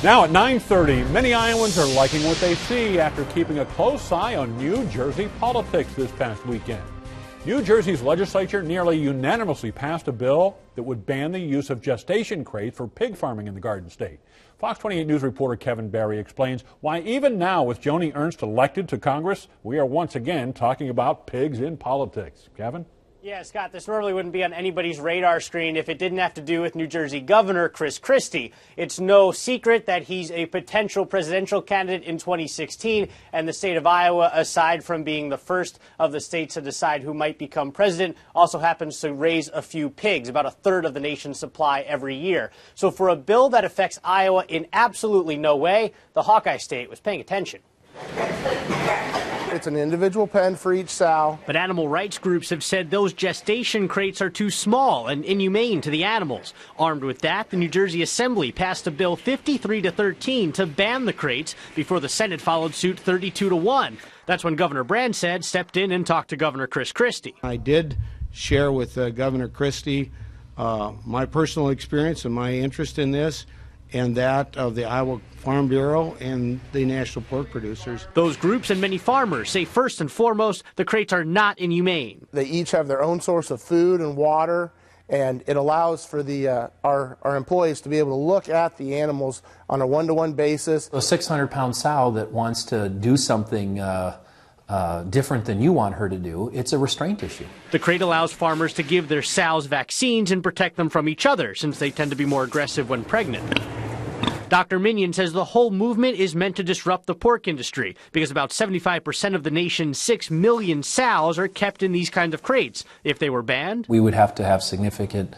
Now at 9:30, many Iowans are liking what they see after keeping a close eye on New Jersey politics this past weekend. New Jersey's legislature nearly unanimously passed a bill that would ban the use of gestation crates for pig farming in the Garden State. Fox 28 News reporter Kevin Barry explains why even now, with Joni Ernst elected to Congress, we are once again talking about pigs in politics. Kevin? Yeah, Scott, this normally wouldn't be on anybody's radar screen if it didn't have to do with New Jersey Governor Chris Christie. It's no secret that he's a potential presidential candidate in 2016, and the state of Iowa, aside from being the first of the states to decide who might become president, also happens to raise a few pigs, about a third of the nation's supply every year. So for a bill that affects Iowa in absolutely no way, the Hawkeye state was paying attention. It's an individual pen for each sow. But animal rights groups have said those gestation crates are too small and inhumane to the animals. Armed with that, the New Jersey Assembly passed a bill 53-13 to ban the crates before the Senate followed suit 32-1. That's when Governor Branstad stepped in and talked to Governor Chris Christie. I did share with Governor Christie my personal experience and my interest in this, and that of the Iowa Farm Bureau and the national pork producers. Those groups and many farmers say first and foremost the crates are not inhumane. They each have their own source of food and water, and it allows for our employees to be able to look at the animals on a one-to-one basis. A 600-pound sow that wants to do something different than you want her to do, it's a restraint issue. The crate allows farmers to give their sows vaccines and protect them from each other, since they tend to be more aggressive when pregnant. Dr. MINION says the whole movement is meant to disrupt the pork industry because about 75% of the nation's 6 million sows are kept in these kinds of crates. If they were banned, we would have to have significant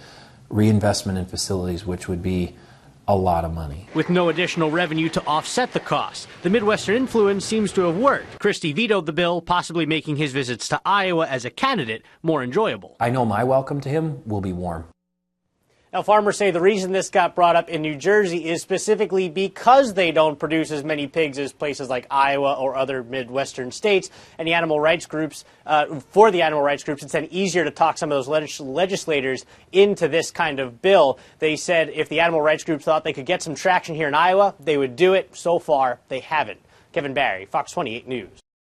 reinvestment in facilities, which would be a lot of money. With no additional revenue to offset the cost. The Midwestern influence seems to have worked. Christie vetoed the bill, possibly making his visits to Iowa as a candidate more enjoyable. I know my welcome to him will be warm. Now, farmers say the reason this got brought up in New Jersey is specifically because they don't produce as many pigs as places like Iowa or other Midwestern states. And the animal rights groups, it's then easier to talk some of those legislators into this kind of bill. They said if the animal rights groups thought they could get some traction here in Iowa, they would do it. So far, they haven't. Kevin Barry, Fox 28 News.